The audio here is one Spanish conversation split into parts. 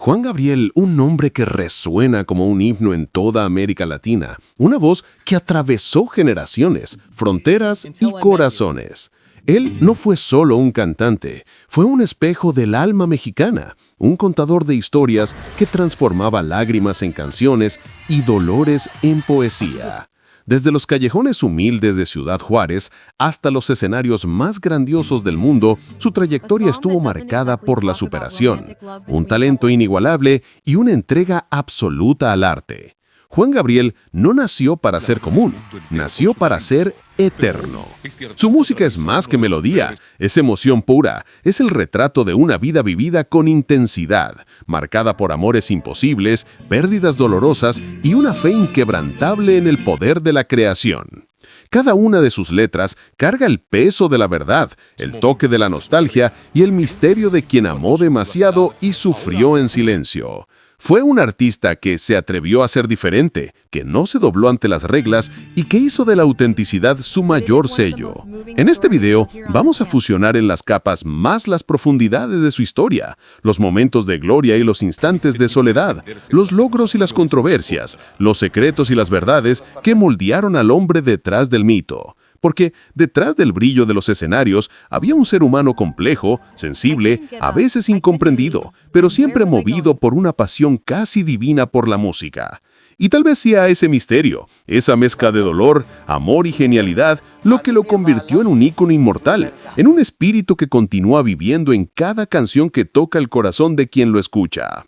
Juan Gabriel, un nombre que resuena como un himno en toda América Latina, una voz que atravesó generaciones, fronteras y corazones. Él no fue solo un cantante, fue un espejo del alma mexicana, un contador de historias que transformaba lágrimas en canciones y dolores en poesía. Desde los callejones humildes de Ciudad Juárez hasta los escenarios más grandiosos del mundo, su trayectoria estuvo marcada por la superación, un talento inigualable y una entrega absoluta al arte. Juan Gabriel no nació para ser común, nació para ser eterno. Su música es más que melodía, es emoción pura, es el retrato de una vida vivida con intensidad, marcada por amores imposibles, pérdidas dolorosas y una fe inquebrantable en el poder de la creación. Cada una de sus letras carga el peso de la verdad, el toque de la nostalgia y el misterio de quien amó demasiado y sufrió en silencio. Fue un artista que se atrevió a ser diferente, que no se dobló ante las reglas y que hizo de la autenticidad su mayor sello. En este video vamos a fusionar en las capas más las profundidades de su historia, los momentos de gloria y los instantes de soledad, los logros y las controversias, los secretos y las verdades que moldearon al hombre detrás del mito. Porque detrás del brillo de los escenarios había un ser humano complejo, sensible, a veces incomprendido, pero siempre movido por una pasión casi divina por la música. Y tal vez sea ese misterio, esa mezcla de dolor, amor y genialidad, lo que lo convirtió en un ícono inmortal, en un espíritu que continúa viviendo en cada canción que toca el corazón de quien lo escucha.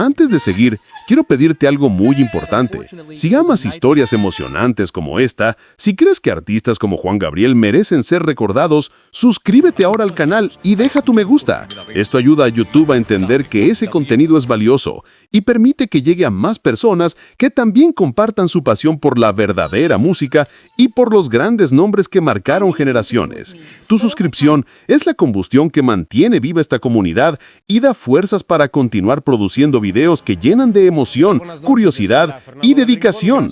Antes de seguir, quiero pedirte algo muy importante. Si amas historias emocionantes como esta, si crees que artistas como Juan Gabriel merecen ser recordados, suscríbete ahora al canal y deja tu me gusta. Esto ayuda a YouTube a entender que ese contenido es valioso y permite que llegue a más personas que también compartan su pasión por la verdadera música y por los grandes nombres que marcaron generaciones. Tu suscripción es la combustión que mantiene viva esta comunidad y da fuerzas para continuar produciendo videos que llenan de emoción, curiosidad y dedicación.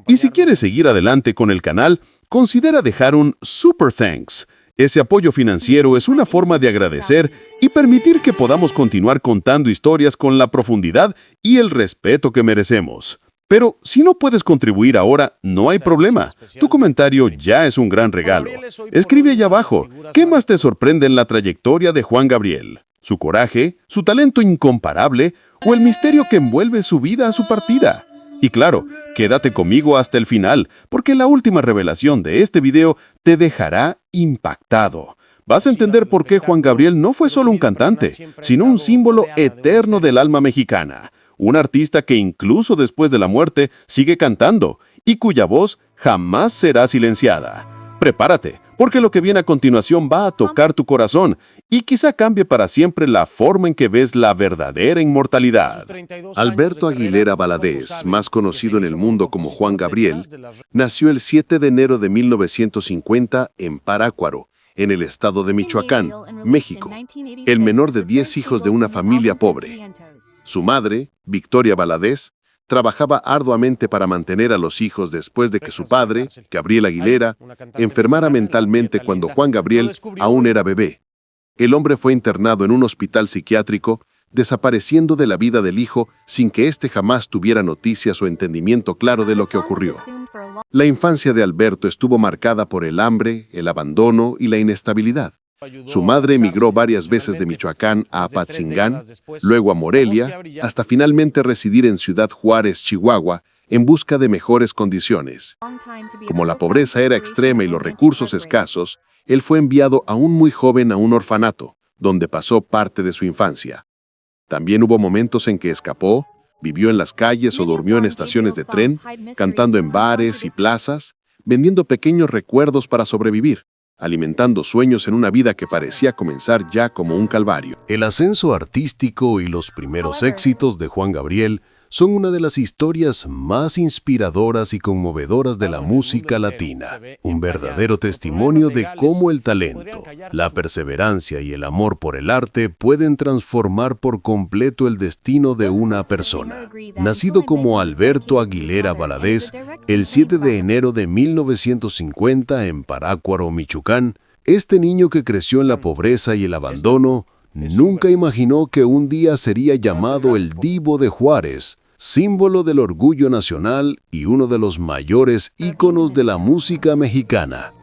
Y si quieres seguir adelante con el canal, considera dejar un Super Thanks. Ese apoyo financiero es una forma de agradecer y permitir que podamos continuar contando historias con la profundidad y el respeto que merecemos. Pero si no puedes contribuir ahora, no hay problema. Tu comentario ya es un gran regalo. Escribe allá abajo, ¿qué más te sorprende en la trayectoria de Juan Gabriel? ¿Su coraje, su talento incomparable o el misterio que envuelve su vida a su partida? Y claro, quédate conmigo hasta el final, porque la última revelación de este video te dejará impactado. Vas a entender por qué Juan Gabriel no fue solo un cantante, sino un símbolo eterno del alma mexicana. Un artista que incluso después de la muerte sigue cantando y cuya voz jamás será silenciada. Prepárate, porque lo que viene a continuación va a tocar tu corazón y quizá cambie para siempre la forma en que ves la verdadera inmortalidad. Alberto Aguilera Valadez, más conocido en el mundo como Juan Gabriel, nació el 7 de enero de 1950 en Parácuaro, en el estado de Michoacán, México, el menor de 10 hijos de una familia pobre. Su madre, Victoria Valadez, trabajaba arduamente para mantener a los hijos después de que su padre, Gabriel Aguilera, enfermara mentalmente cuando Juan Gabriel aún era bebé. El hombre fue internado en un hospital psiquiátrico, desapareciendo de la vida del hijo sin que éste jamás tuviera noticias o entendimiento claro de lo que ocurrió. La infancia de Alberto estuvo marcada por el hambre, el abandono y la inestabilidad. Su madre emigró varias veces de Michoacán a Apatzingán, luego a Morelia, hasta finalmente residir en Ciudad Juárez, Chihuahua, en busca de mejores condiciones. Como la pobreza era extrema y los recursos escasos, él fue enviado aún muy joven a un orfanato, donde pasó parte de su infancia. También hubo momentos en que escapó, vivió en las calles o durmió en estaciones de tren, cantando en bares y plazas, vendiendo pequeños recuerdos para sobrevivir, alimentando sueños en una vida que parecía comenzar ya como un calvario. El ascenso artístico y los primeros éxitos de Juan Gabriel son una de las historias más inspiradoras y conmovedoras de la música latina. Un verdadero testimonio de cómo el talento, la perseverancia y el amor por el arte pueden transformar por completo el destino de una persona. Nacido como Alberto Aguilera Valadez, el 7 de enero de 1950 en Parácuaro, Michoacán, este niño que creció en la pobreza y el abandono Nunca imaginó que un día sería llamado el Divo de Juárez, símbolo del orgullo nacional y uno de los mayores íconos de la música mexicana.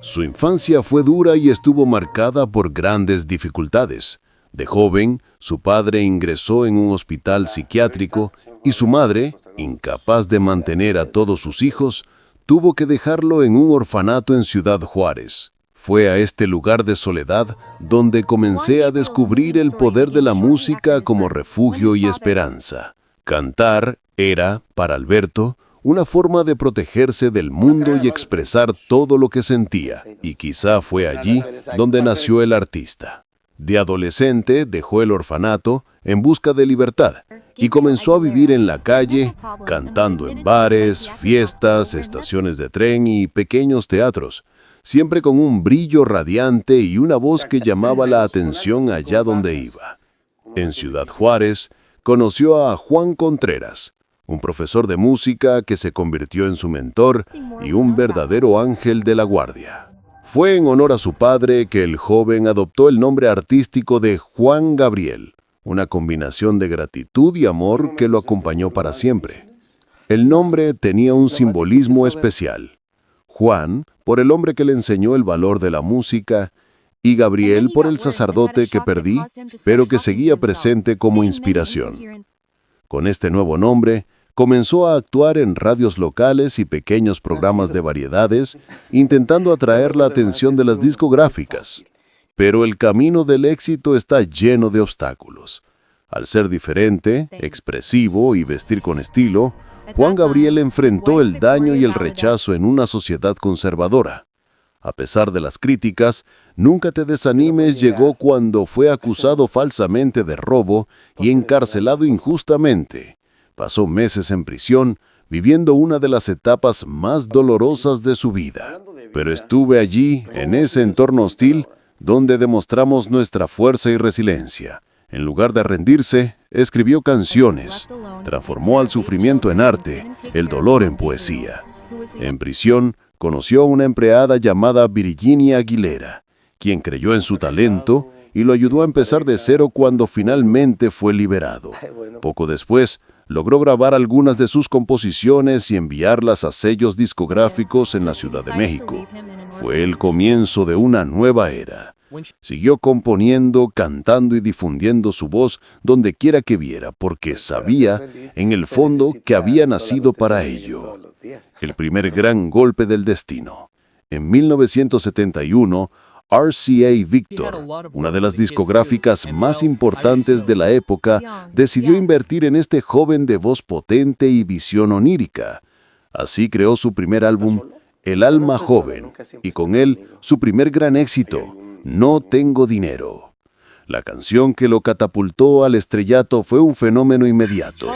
Su infancia fue dura y estuvo marcada por grandes dificultades. De joven, su padre ingresó en un hospital psiquiátrico y su madre, incapaz de mantener a todos sus hijos, tuvo que dejarlo en un orfanato en Ciudad Juárez. Fue a este lugar de soledad donde comencé a descubrir el poder de la música como refugio y esperanza. Cantar era, para Alberto, una forma de protegerse del mundo y expresar todo lo que sentía, y quizá fue allí donde nació el artista. De adolescente dejó el orfanato en busca de libertad y comenzó a vivir en la calle, cantando en bares, fiestas, estaciones de tren y pequeños teatros, siempre con un brillo radiante y una voz que llamaba la atención allá donde iba. En Ciudad Juárez, conoció a Juan Contreras, un profesor de música que se convirtió en su mentor y un verdadero ángel de la guardia. Fue en honor a su padre que el joven adoptó el nombre artístico de Juan Gabriel, una combinación de gratitud y amor que lo acompañó para siempre. El nombre tenía un simbolismo especial. Juan, por el hombre que le enseñó el valor de la música, y Gabriel por el sacerdote que perdí, pero que seguía presente como inspiración. Con este nuevo nombre, comenzó a actuar en radios locales y pequeños programas de variedades, intentando atraer la atención de las discográficas. Pero el camino del éxito está lleno de obstáculos. Al ser diferente, expresivo y vestir con estilo, Juan Gabriel enfrentó el daño y el rechazo en una sociedad conservadora. A pesar de las críticas, Nunca te desanimes llegó cuando fue acusado falsamente de robo y encarcelado injustamente. Pasó meses en prisión, viviendo una de las etapas más dolorosas de su vida. Pero estuve allí, en ese entorno hostil, donde demostramos nuestra fuerza y resiliencia. En lugar de rendirse, escribió canciones, transformó al sufrimiento en arte, el dolor en poesía. En prisión, conoció a una empleada llamada Virginia Aguilera, quien creyó en su talento y lo ayudó a empezar de cero cuando finalmente fue liberado. Poco después, logró grabar algunas de sus composiciones y enviarlas a sellos discográficos en la Ciudad de México. Fue el comienzo de una nueva era. Siguió componiendo, cantando y difundiendo su voz donde quiera que viera, porque sabía, en el fondo, que había nacido para ello. El primer gran golpe del destino. En 1971, RCA Victor, una de las discográficas más importantes de la época, decidió invertir en este joven de voz potente y visión onírica. Así creó su primer álbum, El Alma Joven, y con él su primer gran éxito, No Tengo Dinero. La canción que lo catapultó al estrellato fue un fenómeno inmediato.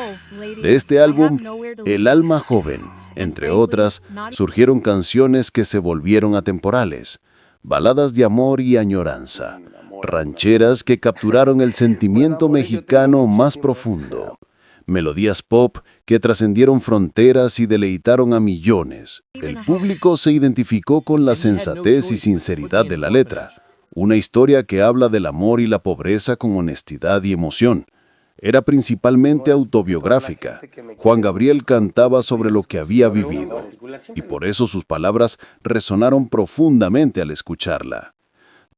De este álbum, El Alma Joven, entre otras, surgieron canciones que se volvieron atemporales, baladas de amor y añoranza, rancheras que capturaron el sentimiento mexicano más profundo, melodías pop que trascendieron fronteras y deleitaron a millones. El público se identificó con la sensatez y sinceridad de la letra, una historia que habla del amor y la pobreza con honestidad y emoción. Era principalmente autobiográfica. Juan Gabriel cantaba sobre lo que había vivido, y por eso sus palabras resonaron profundamente al escucharla.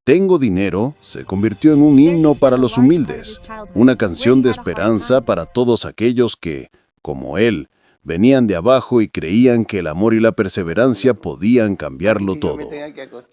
Tengo Dinero se convirtió en un himno para los humildes, una canción de esperanza para todos aquellos que, como él, venían de abajo y creían que el amor y la perseverancia podían cambiarlo todo.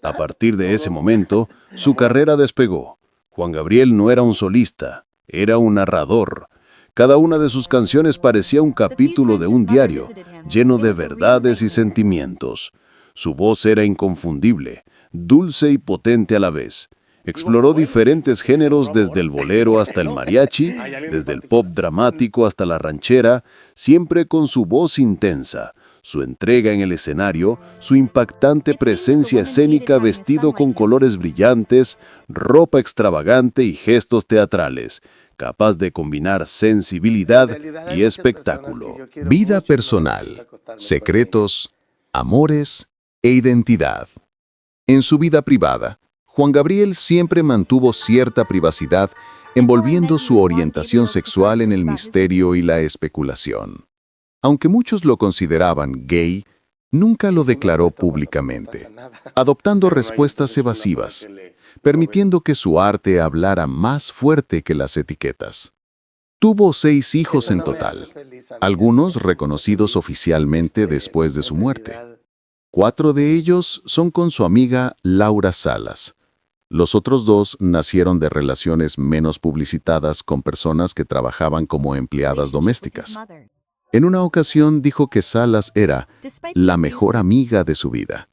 A partir de ese momento, su carrera despegó. Juan Gabriel no era un solista, era un narrador. Cada una de sus canciones parecía un capítulo de un diario, lleno de verdades y sentimientos. Su voz era inconfundible, dulce y potente a la vez. Exploró diferentes géneros desde el bolero hasta el mariachi, desde el pop dramático hasta la ranchera, siempre con su voz intensa, su entrega en el escenario, su impactante presencia escénica vestido con colores brillantes, ropa extravagante y gestos teatrales, capaz de combinar sensibilidad y espectáculo. Vida personal, secretos, amores e identidad. En su vida privada, Juan Gabriel siempre mantuvo cierta privacidad, envolviendo su orientación sexual en el misterio y la especulación. Aunque muchos lo consideraban gay, nunca lo declaró públicamente, adoptando respuestas evasivas, permitiendo que su arte hablara más fuerte que las etiquetas. Tuvo 6 hijos en total, algunos reconocidos oficialmente después de su muerte. 4 de ellos son con su amiga Laura Salas. Los otros 2 nacieron de relaciones menos publicitadas con personas que trabajaban como empleadas domésticas. En una ocasión dijo que Salas era la mejor amiga de su vida.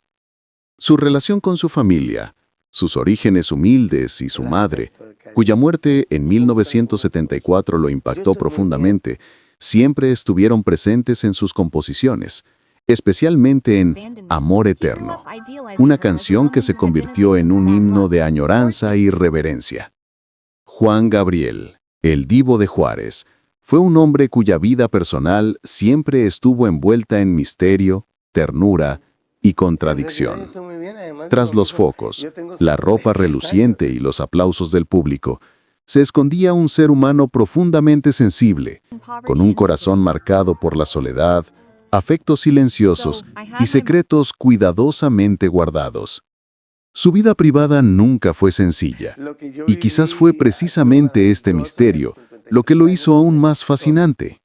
Su relación con su familia, sus orígenes humildes y su madre, cuya muerte en 1974 lo impactó profundamente, siempre estuvieron presentes en sus composiciones, especialmente en Amor Eterno, una canción que se convirtió en un himno de añoranza y reverencia. Juan Gabriel, el Divo de Juárez, fue un hombre cuya vida personal siempre estuvo envuelta en misterio, ternura y contradicción. Tras los focos, la ropa reluciente y los aplausos del público, se escondía un ser humano profundamente sensible, con un corazón marcado por la soledad, afectos silenciosos y secretos cuidadosamente guardados. Su vida privada nunca fue sencilla, y quizás fue precisamente este misterio lo que lo hizo aún más fascinante.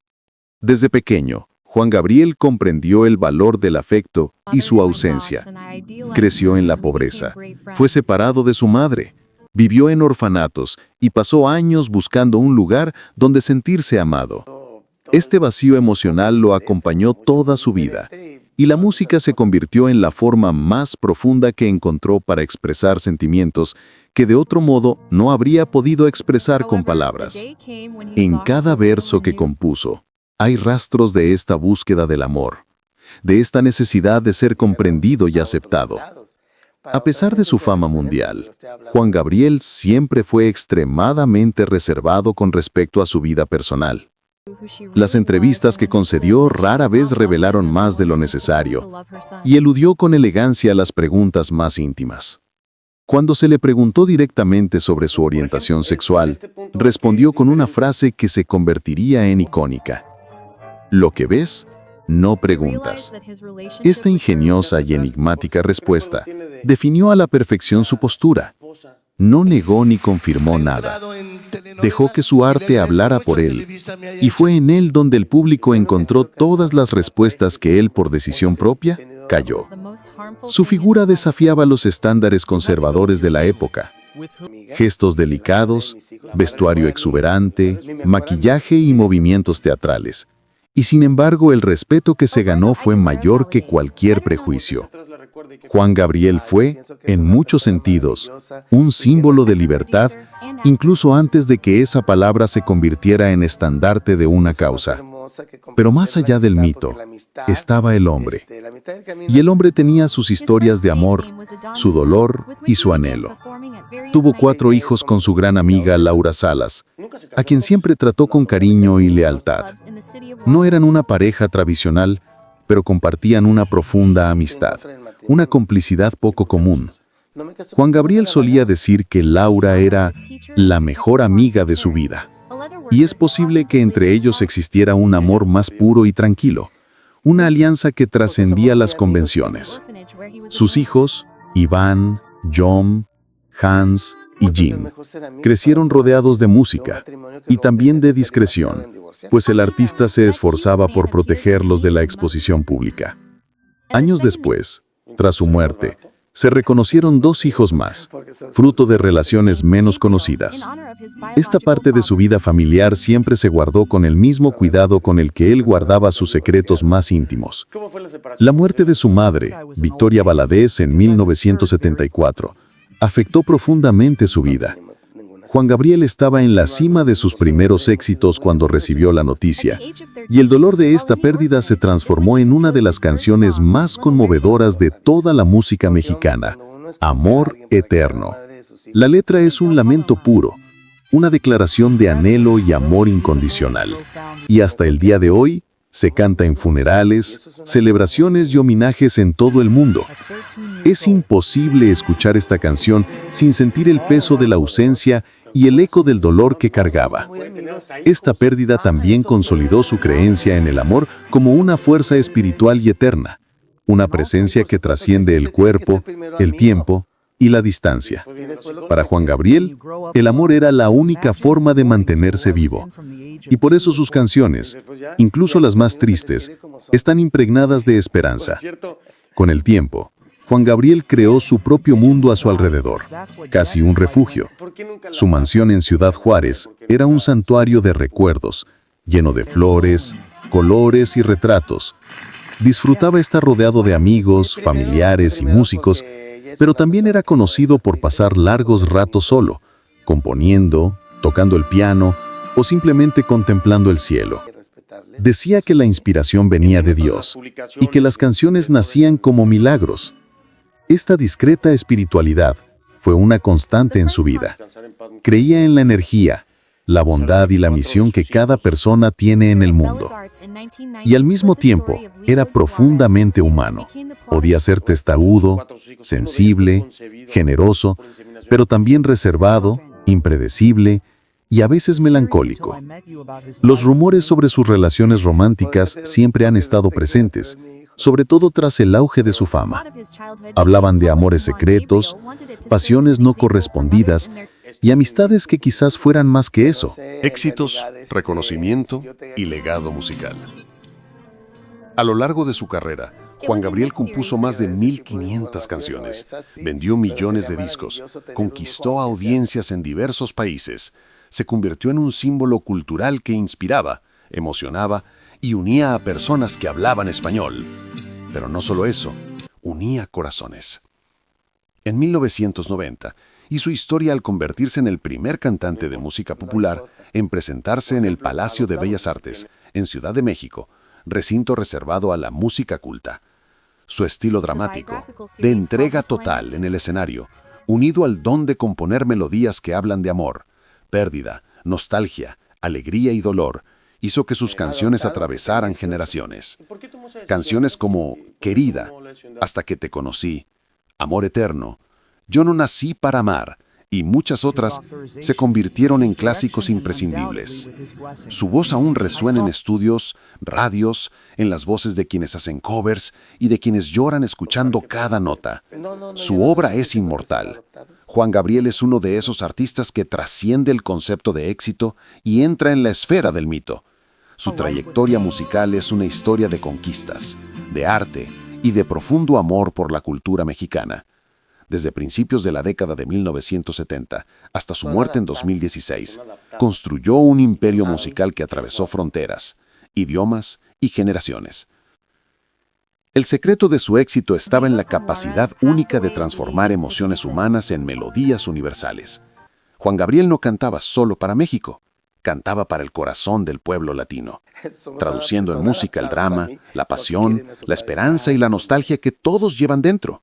Desde pequeño, Juan Gabriel comprendió el valor del afecto y su ausencia. Creció en la pobreza, fue separado de su madre, vivió en orfanatos y pasó años buscando un lugar donde sentirse amado. Este vacío emocional lo acompañó toda su vida, y la música se convirtió en la forma más profunda que encontró para expresar sentimientos que de otro modo no habría podido expresar con palabras. En cada verso que compuso, hay rastros de esta búsqueda del amor, de esta necesidad de ser comprendido y aceptado. A pesar de su fama mundial, Juan Gabriel siempre fue extremadamente reservado con respecto a su vida personal. Las entrevistas que concedió rara vez revelaron más de lo necesario y eludió con elegancia las preguntas más íntimas. Cuando se le preguntó directamente sobre su orientación sexual, respondió con una frase que se convertiría en icónica. Lo que ves, no preguntas. Esta ingeniosa y enigmática respuesta definió a la perfección su postura. No negó ni confirmó nada. Dejó que su arte hablara por él, y fue en él donde el público encontró todas las respuestas que él, por decisión propia, calló. Su figura desafiaba los estándares conservadores de la época. Gestos delicados, vestuario exuberante, maquillaje y movimientos teatrales. Y sin embargo, el respeto que se ganó fue mayor que cualquier prejuicio. Juan Gabriel fue, en muchos sentidos, un símbolo de libertad, incluso antes de que esa palabra se convirtiera en estandarte de una causa. Pero más allá del mito, estaba el hombre. Y el hombre tenía sus historias de amor, su dolor y su anhelo. Tuvo 4 hijos con su gran amiga Laura Salas, a quien siempre trató con cariño y lealtad. No eran una pareja tradicional, pero compartían una profunda amistad, una complicidad poco común. Juan Gabriel solía decir que Laura era la mejor amiga de su vida. Y es posible que entre ellos existiera un amor más puro y tranquilo, una alianza que trascendía las convenciones. Sus hijos, Iván, John, Hans y Jim, crecieron rodeados de música y también de discreción, pues el artista se esforzaba por protegerlos de la exposición pública. Años después, tras su muerte, se reconocieron 2 hijos más, fruto de relaciones menos conocidas. Esta parte de su vida familiar siempre se guardó con el mismo cuidado con el que él guardaba sus secretos más íntimos. La muerte de su madre, Victoria Valadez, en 1974, afectó profundamente su vida. Juan Gabriel estaba en la cima de sus primeros éxitos cuando recibió la noticia, y el dolor de esta pérdida se transformó en una de las canciones más conmovedoras de toda la música mexicana, Amor Eterno. La letra es un lamento puro, una declaración de anhelo y amor incondicional, y hasta el día de hoy se canta en funerales, celebraciones y homenajes en todo el mundo. Es imposible escuchar esta canción sin sentir el peso de la ausencia y el eco del dolor que cargaba. Esta pérdida también consolidó su creencia en el amor como una fuerza espiritual y eterna, una presencia que trasciende el cuerpo, el tiempo y la distancia. Para Juan Gabriel, el amor era la única forma de mantenerse vivo. Y por eso sus canciones, incluso las más tristes, están impregnadas de esperanza. Con el tiempo, Juan Gabriel creó su propio mundo a su alrededor, casi un refugio. Su mansión en Ciudad Juárez era un santuario de recuerdos, lleno de flores, colores y retratos. Disfrutaba estar rodeado de amigos, familiares y músicos, pero también era conocido por pasar largos ratos solo, componiendo, tocando el piano o simplemente contemplando el cielo. Decía que la inspiración venía de Dios y que las canciones nacían como milagros. Esta discreta espiritualidad fue una constante en su vida. Creía en la energía, la bondad y la misión que cada persona tiene en el mundo. Y al mismo tiempo, era profundamente humano. Podía ser testarudo, sensible, generoso, pero también reservado, impredecible y a veces melancólico. Los rumores sobre sus relaciones románticas siempre han estado presentes, sobre todo tras el auge de su fama. Hablaban de amores secretos, pasiones no correspondidas y amistades que quizás fueran más que eso. Éxitos, reconocimiento y legado musical. A lo largo de su carrera, Juan Gabriel compuso más de 1.500 canciones, vendió millones de discos, conquistó audiencias en diversos países, se convirtió en un símbolo cultural que inspiraba, emocionaba y unía a personas que hablaban español. Pero no solo eso, unía corazones. En 1990, hizo historia al convertirse en el primer cantante de música popular en presentarse en el Palacio de Bellas Artes, en Ciudad de México, recinto reservado a la música culta. Su estilo dramático, de entrega total en el escenario, unido al don de componer melodías que hablan de amor, pérdida, nostalgia, alegría y dolor, hizo que sus canciones atravesaran generaciones. Canciones como Querida, Hasta que te conocí, Amor eterno, Yo no nací para amar y muchas otras se convirtieron en clásicos imprescindibles. Su voz aún resuena en estudios, radios, en las voces de quienes hacen covers y de quienes lloran escuchando cada nota. Su obra es inmortal. Juan Gabriel es uno de esos artistas que trasciende el concepto de éxito y entra en la esfera del mito. Su trayectoria musical es una historia de conquistas, de arte y de profundo amor por la cultura mexicana. Desde principios de la década de 1970 hasta su muerte en 2016, construyó un imperio musical que atravesó fronteras, idiomas y generaciones. El secreto de su éxito estaba en la capacidad única de transformar emociones humanas en melodías universales. Juan Gabriel no cantaba solo para México, cantaba para el corazón del pueblo latino, traduciendo en música el drama, la pasión, la esperanza y la nostalgia que todos llevan dentro.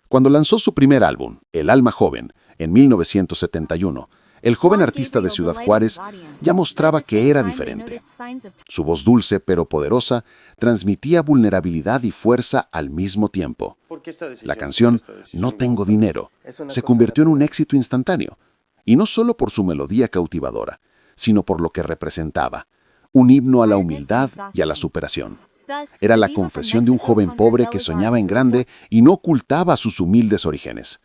Cuando lanzó su primer álbum, El alma joven, en 1971, el joven artista de Ciudad Juárez ya mostraba que era diferente. Su voz dulce pero poderosa transmitía vulnerabilidad y fuerza al mismo tiempo. La canción No tengo dinero se convirtió en un éxito instantáneo, y no solo por su melodía cautivadora, sino por lo que representaba, un himno a la humildad y a la superación. Era la confesión de un joven pobre que soñaba en grande y no ocultaba sus humildes orígenes.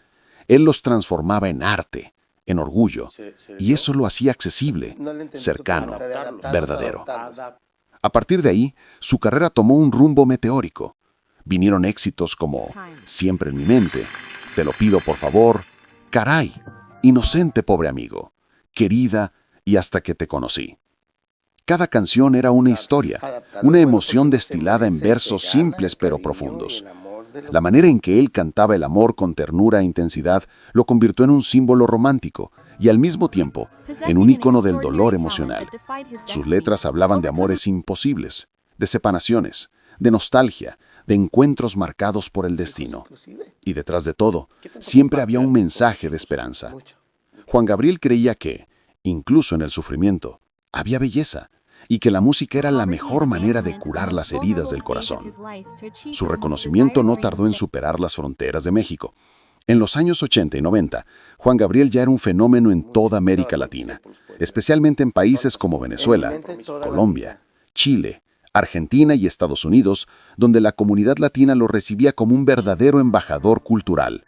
Él los transformaba en arte, en orgullo, y eso lo hacía accesible, cercano, verdadero. A partir de ahí, su carrera tomó un rumbo meteórico. Vinieron éxitos como Siempre en mi mente, Te lo pido por favor, Caray, Inocente pobre amigo, Querida y Hasta que te conocí. Cada canción era una historia, una emoción destilada en versos simples pero profundos. La manera en que él cantaba el amor con ternura e intensidad lo convirtió en un símbolo romántico y al mismo tiempo en un ícono del dolor emocional. Sus letras hablaban de amores imposibles, de separaciones, de nostalgia, de encuentros marcados por el destino. Y detrás de todo, siempre había un mensaje de esperanza. Juan Gabriel creía que, incluso en el sufrimiento, había belleza, y que la música era la mejor manera de curar las heridas del corazón. Su reconocimiento no tardó en superar las fronteras de México. En los años 80 y 90, Juan Gabriel ya era un fenómeno en toda América Latina, especialmente en países como Venezuela, Colombia, Chile, Argentina y Estados Unidos, donde la comunidad latina lo recibía como un verdadero embajador cultural.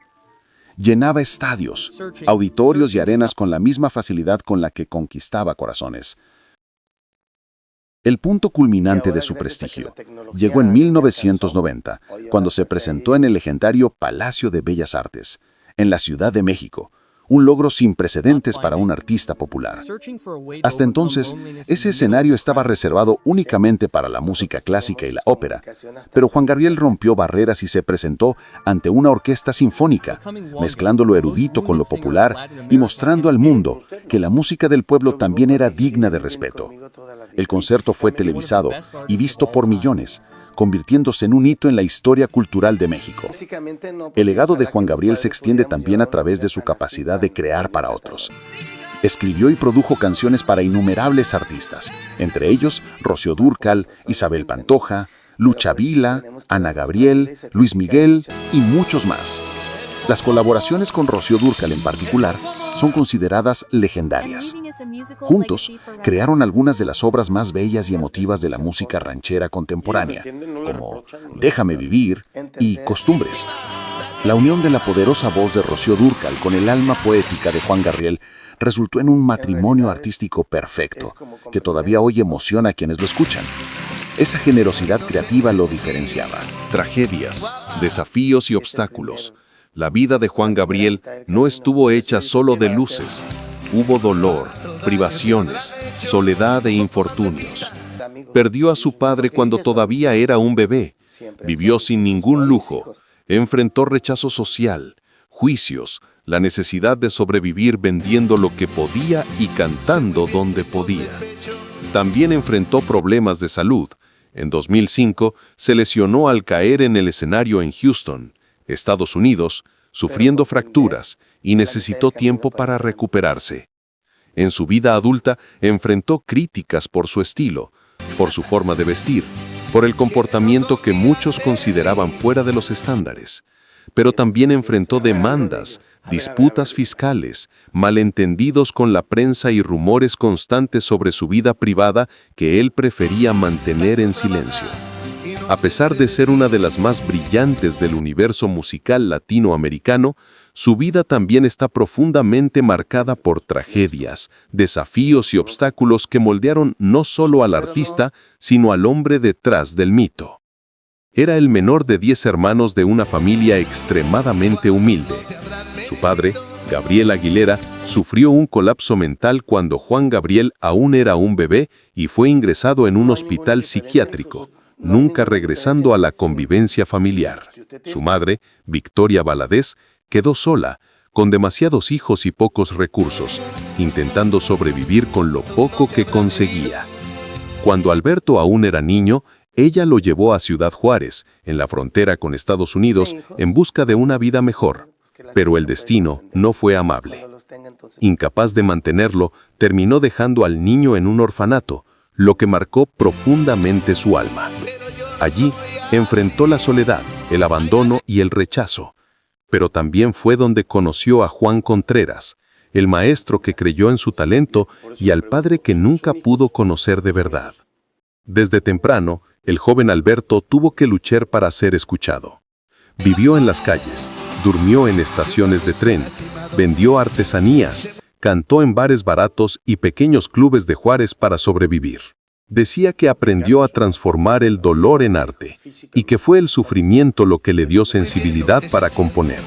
Llenaba estadios, auditorios y arenas con la misma facilidad con la que conquistaba corazones. El punto culminante de su prestigio llegó en 1990, cuando se presentó en el legendario Palacio de Bellas Artes, en la Ciudad de México, un logro sin precedentes para un artista popular. Hasta entonces, ese escenario estaba reservado únicamente para la música clásica y la ópera, pero Juan Gabriel rompió barreras y se presentó ante una orquesta sinfónica, mezclando lo erudito con lo popular y mostrando al mundo que la música del pueblo también era digna de respeto. El concierto fue televisado y visto por millones, convirtiéndose en un hito en la historia cultural de México. El legado de Juan Gabriel se extiende también a través de su capacidad de crear para otros. Escribió y produjo canciones para innumerables artistas, entre ellos Rocío Dúrcal, Isabel Pantoja, Lucha Vila, Ana Gabriel, Luis Miguel y muchos más. Las colaboraciones con Rocío Dúrcal en particular son consideradas legendarias. Juntos, crearon algunas de las obras más bellas y emotivas de la música ranchera contemporánea, como Déjame Vivir y Costumbres. La unión de la poderosa voz de Rocío Dúrcal con el alma poética de Juan Gabriel resultó en un matrimonio artístico perfecto, que todavía hoy emociona a quienes lo escuchan. Esa generosidad creativa lo diferenciaba. Tragedias, desafíos y obstáculos. La vida de Juan Gabriel no estuvo hecha solo de luces. Hubo dolor, privaciones, soledad e infortunios. Perdió a su padre cuando todavía era un bebé. Vivió sin ningún lujo. Enfrentó rechazo social, juicios, la necesidad de sobrevivir vendiendo lo que podía y cantando donde podía. También enfrentó problemas de salud. En 2005 se lesionó al caer en el escenario en Houston, Estados Unidos, sufriendo fracturas y necesitó tiempo para recuperarse. En su vida adulta enfrentó críticas por su estilo, por su forma de vestir, por el comportamiento que muchos consideraban fuera de los estándares. Pero también enfrentó demandas, disputas fiscales, malentendidos con la prensa y rumores constantes sobre su vida privada que él prefería mantener en silencio. A pesar de ser una de las más brillantes del universo musical latinoamericano, su vida también está profundamente marcada por tragedias, desafíos y obstáculos que moldearon no solo al artista, sino al hombre detrás del mito. Era el menor de 10 hermanos de una familia extremadamente humilde. Su padre, Gabriel Aguilera, sufrió un colapso mental cuando Juan Gabriel aún era un bebé y fue ingresado en un hospital psiquiátrico, nunca regresando a la convivencia familiar. Su madre, Victoria Valadez, quedó sola, con demasiados hijos y pocos recursos, intentando sobrevivir con lo poco que conseguía. Cuando Alberto aún era niño, ella lo llevó a Ciudad Juárez, en la frontera con Estados Unidos, en busca de una vida mejor. Pero el destino no fue amable. Incapaz de mantenerlo, terminó dejando al niño en un orfanato, lo que marcó profundamente su alma. Allí enfrentó la soledad, el abandono y el rechazo. Pero también fue donde conoció a Juan Contreras, el maestro que creyó en su talento y al padre que nunca pudo conocer de verdad. Desde temprano, el joven Alberto tuvo que luchar para ser escuchado. Vivió en las calles, durmió en estaciones de tren, vendió artesanías, cantó en bares baratos y pequeños clubes de Juárez para sobrevivir. Decía que aprendió a transformar el dolor en arte y que fue el sufrimiento lo que le dio sensibilidad para componer.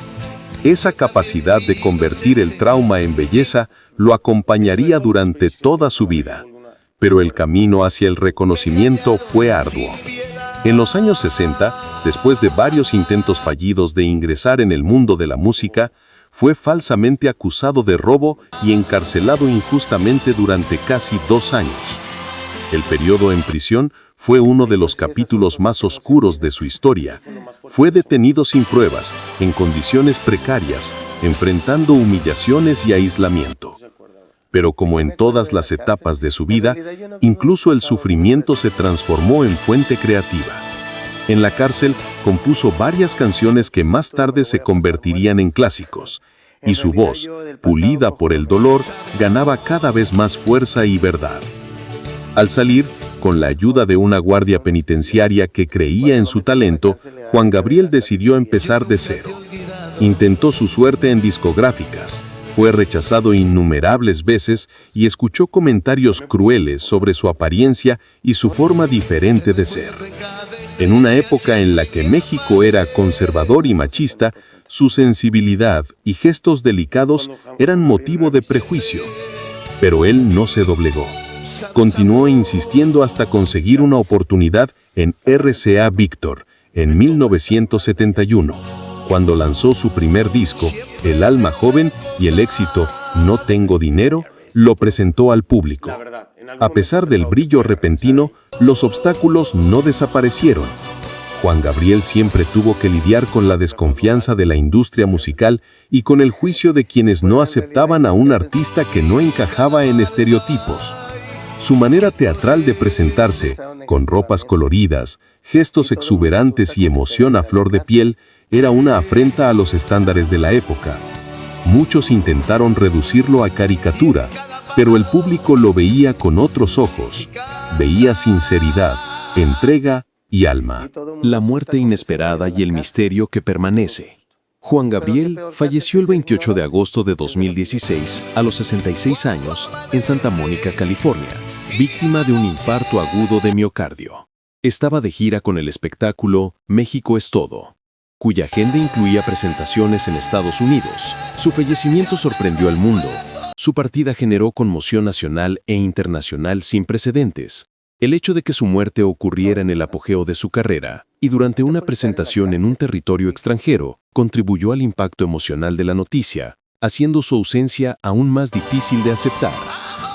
Esa capacidad de convertir el trauma en belleza lo acompañaría durante toda su vida. Pero el camino hacia el reconocimiento fue arduo. En los años 60, después de varios intentos fallidos de ingresar en el mundo de la música, fue falsamente acusado de robo y encarcelado injustamente durante casi 2 años. El periodo en prisión fue uno de los capítulos más oscuros de su historia. Fue detenido sin pruebas, en condiciones precarias, enfrentando humillaciones y aislamiento. Pero como en todas las etapas de su vida, incluso el sufrimiento se transformó en fuente creativa. En la cárcel compuso varias canciones que más tarde se convertirían en clásicos, y su voz, pulida por el dolor, ganaba cada vez más fuerza y verdad. Al salir, con la ayuda de una guardia penitenciaria que creía en su talento, Juan Gabriel decidió empezar de cero. Intentó su suerte en discográficas, fue rechazado innumerables veces y escuchó comentarios crueles sobre su apariencia y su forma diferente de ser. En una época en la que México era conservador y machista, su sensibilidad y gestos delicados eran motivo de prejuicio. Pero él no se doblegó. Continuó insistiendo hasta conseguir una oportunidad en RCA Víctor en 1971, cuando lanzó su primer disco, El alma joven, y el éxito No tengo dinero, lo presentó al público. A pesar del brillo repentino, los obstáculos no desaparecieron. Juan Gabriel siempre tuvo que lidiar con la desconfianza de la industria musical y con el juicio de quienes no aceptaban a un artista que no encajaba en estereotipos. Su manera teatral de presentarse, con ropas coloridas, gestos exuberantes y emoción a flor de piel, era una afrenta a los estándares de la época. Muchos intentaron reducirlo a caricatura, pero el público lo veía con otros ojos. Veía sinceridad, entrega y alma. La muerte inesperada y el misterio que permanece. Juan Gabriel falleció el 28 de agosto de 2016, a los 66 años, en Santa Mónica, California, víctima de un infarto agudo de miocardio. Estaba de gira con el espectáculo México es Todo, cuya agenda incluía presentaciones en Estados Unidos. Su fallecimiento sorprendió al mundo. Su partida generó conmoción nacional e internacional sin precedentes. El hecho de que su muerte ocurriera en el apogeo de su carrera y durante una presentación en un territorio extranjero contribuyó al impacto emocional de la noticia, haciendo su ausencia aún más difícil de aceptar.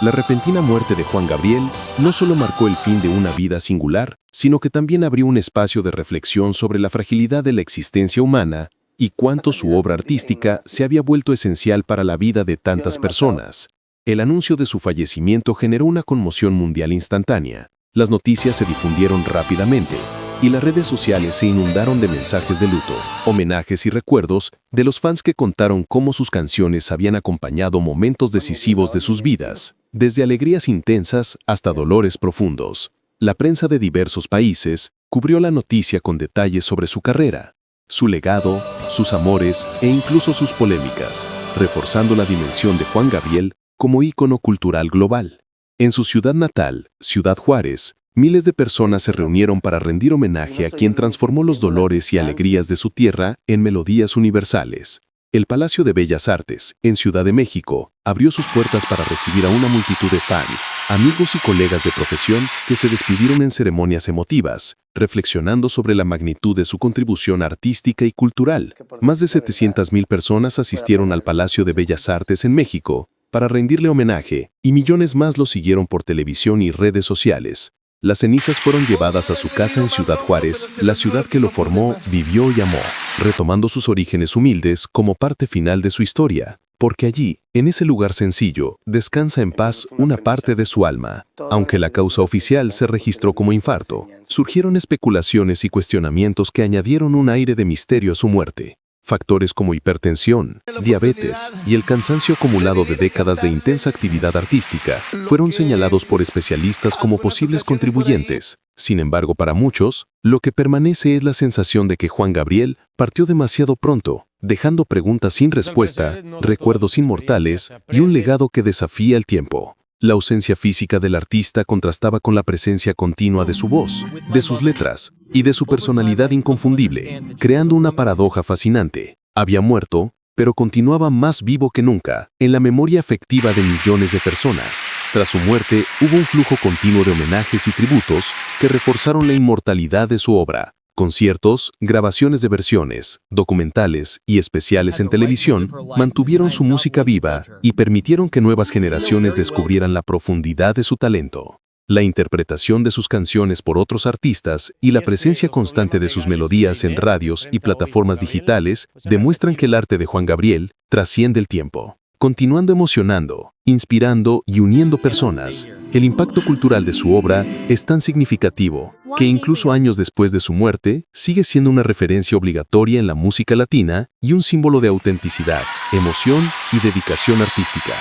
La repentina muerte de Juan Gabriel no solo marcó el fin de una vida singular, sino que también abrió un espacio de reflexión sobre la fragilidad de la existencia humana y cuánto su obra artística se había vuelto esencial para la vida de tantas personas. El anuncio de su fallecimiento generó una conmoción mundial instantánea. Las noticias se difundieron rápidamente y las redes sociales se inundaron de mensajes de luto, homenajes y recuerdos de los fans que contaron cómo sus canciones habían acompañado momentos decisivos de sus vidas, desde alegrías intensas hasta dolores profundos. La prensa de diversos países cubrió la noticia con detalles sobre su carrera, su legado, sus amores e incluso sus polémicas, reforzando la dimensión de Juan Gabriel como ícono cultural global. En su ciudad natal, Ciudad Juárez, miles de personas se reunieron para rendir homenaje a quien transformó los dolores y alegrías de su tierra en melodías universales. El Palacio de Bellas Artes, en Ciudad de México, abrió sus puertas para recibir a una multitud de fans, amigos y colegas de profesión que se despidieron en ceremonias emotivas, reflexionando sobre la magnitud de su contribución artística y cultural. Más de 700,000 personas asistieron al Palacio de Bellas Artes en México para rendirle homenaje, y millones más lo siguieron por televisión y redes sociales. Las cenizas fueron llevadas a su casa en Ciudad Juárez, la ciudad que lo formó, vivió y amó, retomando sus orígenes humildes como parte final de su historia, porque allí, en ese lugar sencillo, descansa en paz una parte de su alma. Aunque la causa oficial se registró como infarto, surgieron especulaciones y cuestionamientos que añadieron un aire de misterio a su muerte. Factores como hipertensión, diabetes y el cansancio acumulado de décadas de intensa actividad artística fueron señalados por especialistas como posibles contribuyentes. Sin embargo, para muchos, lo que permanece es la sensación de que Juan Gabriel partió demasiado pronto, dejando preguntas sin respuesta, recuerdos inmortales y un legado que desafía el tiempo. La ausencia física del artista contrastaba con la presencia continua de su voz, de sus letras y de su personalidad inconfundible, creando una paradoja fascinante. Había muerto, pero continuaba más vivo que nunca, en la memoria afectiva de millones de personas. Tras su muerte, hubo un flujo continuo de homenajes y tributos que reforzaron la inmortalidad de su obra. Conciertos, grabaciones de versiones, documentales y especiales en televisión mantuvieron su música viva y permitieron que nuevas generaciones descubrieran la profundidad de su talento. La interpretación de sus canciones por otros artistas y la presencia constante de sus melodías en radios y plataformas digitales demuestran que el arte de Juan Gabriel trasciende el tiempo, continuando emocionando, inspirando y uniendo personas. El impacto cultural de su obra es tan significativo que incluso años después de su muerte sigue siendo una referencia obligatoria en la música latina y un símbolo de autenticidad, emoción y dedicación artística.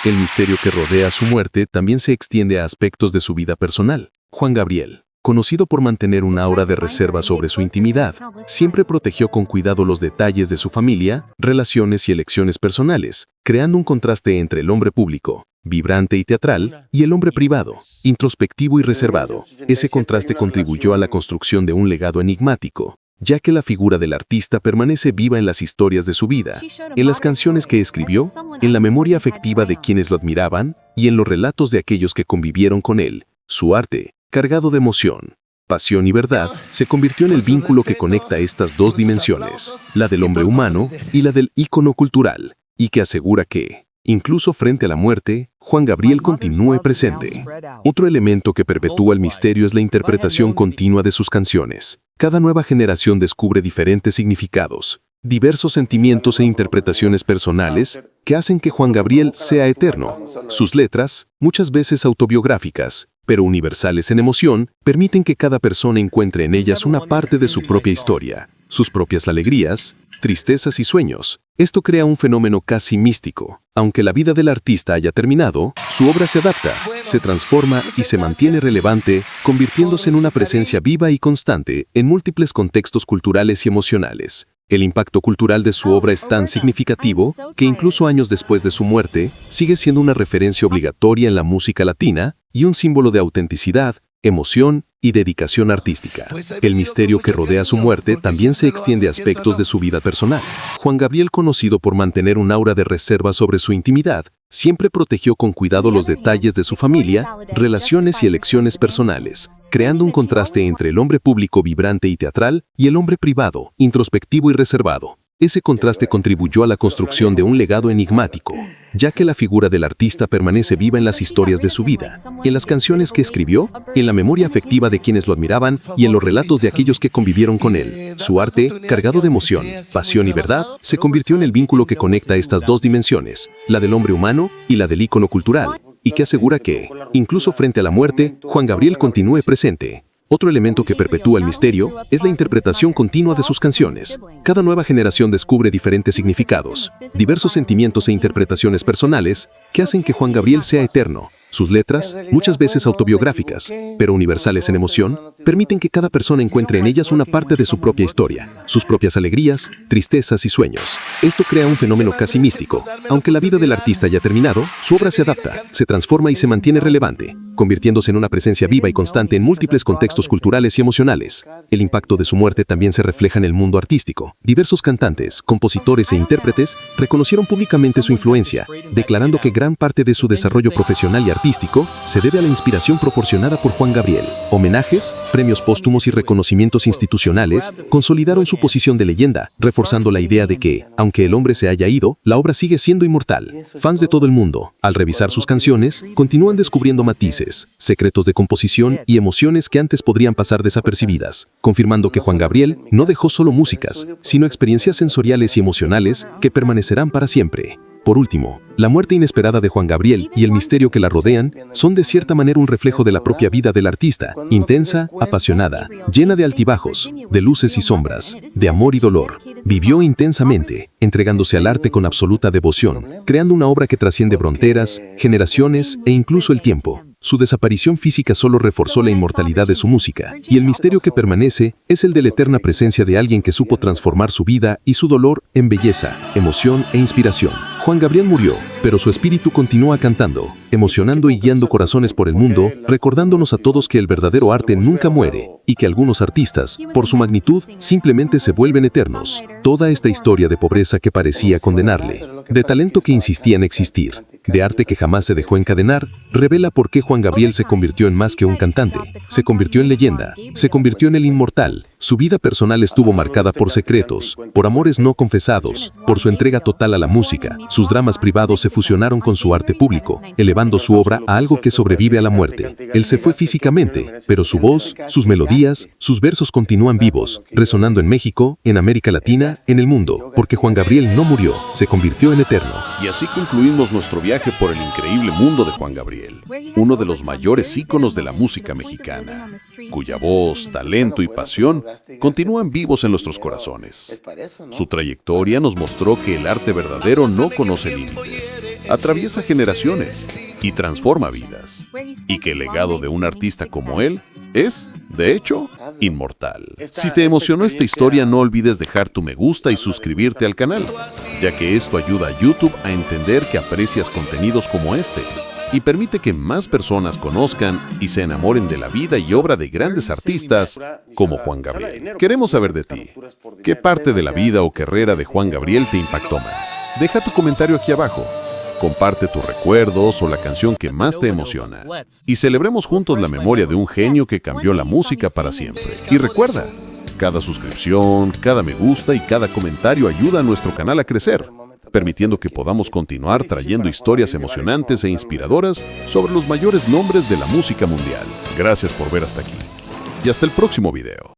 El misterio que rodea su muerte también se extiende a aspectos de su vida personal. Juan Gabriel, conocido por mantener un aura de reserva sobre su intimidad, siempre protegió con cuidado los detalles de su familia, relaciones y elecciones personales, creando un contraste entre el hombre público, vibrante y teatral, y el hombre privado, introspectivo y reservado. Ese contraste contribuyó a la construcción de un legado enigmático, ya que la figura del artista permanece viva en las historias de su vida, en las canciones que escribió, en la memoria afectiva de quienes lo admiraban y en los relatos de aquellos que convivieron con él. Su arte, cargado de emoción, pasión y verdad, se convirtió en el vínculo que conecta estas dos dimensiones, la del hombre humano y la del ícono cultural, y que asegura que, incluso frente a la muerte, Juan Gabriel continúe presente. Otro elemento que perpetúa el misterio es la interpretación continua de sus canciones. Cada nueva generación descubre diferentes significados, diversos sentimientos e interpretaciones personales que hacen que Juan Gabriel sea eterno. Sus letras, muchas veces autobiográficas, pero universales en emoción, permiten que cada persona encuentre en ellas una parte de su propia historia, sus propias alegrías, tristezas y sueños. Esto crea un fenómeno casi místico. Aunque la vida del artista haya terminado, su obra se adapta, se transforma y se mantiene relevante, convirtiéndose en una presencia viva y constante en múltiples contextos culturales y emocionales. El impacto cultural de su obra es tan significativo que incluso años después de su muerte, sigue siendo una referencia obligatoria en la música latina y un símbolo de autenticidad, emoción y dedicación artística. El misterio que rodea su muerte también se extiende a aspectos de su vida personal. Juan Gabriel, conocido por mantener un aura de reserva sobre su intimidad, siempre protegió con cuidado los detalles de su familia, relaciones y elecciones personales, creando un contraste entre el hombre público vibrante y teatral y el hombre privado, introspectivo y reservado. Ese contraste contribuyó a la construcción de un legado enigmático, ya que la figura del artista permanece viva en las historias de su vida, en las canciones que escribió, en la memoria afectiva de quienes lo admiraban y en los relatos de aquellos que convivieron con él. Su arte, cargado de emoción, pasión y verdad, se convirtió en el vínculo que conecta estas dos dimensiones, la del hombre humano y la del ícono cultural, y que asegura que, incluso frente a la muerte, Juan Gabriel continúe presente. Otro elemento que perpetúa el misterio es la interpretación continua de sus canciones. Cada nueva generación descubre diferentes significados, diversos sentimientos e interpretaciones personales que hacen que Juan Gabriel sea eterno. Sus letras, muchas veces autobiográficas, pero universales en emoción, permiten que cada persona encuentre en ellas una parte de su propia historia, sus propias alegrías, tristezas y sueños. Esto crea un fenómeno casi místico. Aunque la vida del artista haya terminado, su obra se adapta, se transforma y se mantiene relevante, convirtiéndose en una presencia viva y constante en múltiples contextos culturales y emocionales. El impacto de su muerte también se refleja en el mundo artístico. Diversos cantantes, compositores e intérpretes reconocieron públicamente su influencia, declarando que gran parte de su desarrollo profesional y artístico se debe a la inspiración proporcionada por Juan Gabriel. Homenajes, premios póstumos y reconocimientos institucionales consolidaron su posición de leyenda, reforzando la idea de que, aunque el hombre se haya ido, la obra sigue siendo inmortal. Fans de todo el mundo, al revisar sus canciones, continúan descubriendo matices, secretos de composición y emociones que antes podrían pasar desapercibidas, confirmando que Juan Gabriel no dejó solo músicas, sino experiencias sensoriales y emocionales que permanecerán para siempre. Por último, la muerte inesperada de Juan Gabriel y el misterio que la rodean son de cierta manera un reflejo de la propia vida del artista, intensa, apasionada, llena de altibajos, de luces y sombras, de amor y dolor. Vivió intensamente, entregándose al arte con absoluta devoción, creando una obra que trasciende fronteras, generaciones e incluso el tiempo. Su desaparición física solo reforzó la inmortalidad de su música, y el misterio que permanece es el de la eterna presencia de alguien que supo transformar su vida y su dolor en belleza, emoción e inspiración. Juan Gabriel murió, pero su espíritu continúa cantando, emocionando y guiando corazones por el mundo, recordándonos a todos que el verdadero arte nunca muere, y que algunos artistas, por su magnitud, simplemente se vuelven eternos. Toda esta historia de pobreza que parecía condenarle, de talento que insistía en existir, de arte que jamás se dejó encadenar, revela por qué Juan Gabriel se convirtió en más que un cantante, se convirtió en leyenda, se convirtió en el inmortal. Su vida personal estuvo marcada por secretos, por amores no confesados, por su entrega total a la música. Sus dramas privados se fusionaron con su arte público, elevando su obra a algo que sobrevive a la muerte. Él se fue físicamente, pero su voz, sus melodías, sus versos continúan vivos, resonando en México, en América Latina, en el mundo, porque Juan Gabriel no murió, se convirtió en eterno. Y así concluimos nuestro viaje por el increíble mundo de Juan Gabriel, uno de los mayores íconos de la música mexicana, cuya voz, talento y pasión continúan vivos en nuestros corazones. Su trayectoria nos mostró que el arte verdadero no conoce límites, atraviesa generaciones y transforma vidas, y que el legado de un artista como él es, de hecho, inmortal. Si te emocionó esta historia, no olvides dejar tu me gusta y suscribirte al canal, ya que esto ayuda a YouTube a entender que aprecias contenidos como este y permite que más personas conozcan y se enamoren de la vida y obra de grandes artistas como Juan Gabriel. Queremos saber de ti. ¿Qué parte de la vida o carrera de Juan Gabriel te impactó más? Deja tu comentario aquí abajo. Comparte tus recuerdos o la canción que más te emociona. Y celebremos juntos la memoria de un genio que cambió la música para siempre. Y recuerda, cada suscripción, cada me gusta y cada comentario ayuda a nuestro canal a crecer, permitiendo que podamos continuar trayendo historias emocionantes e inspiradoras sobre los mayores nombres de la música mundial. Gracias por ver hasta aquí. Y hasta el próximo video.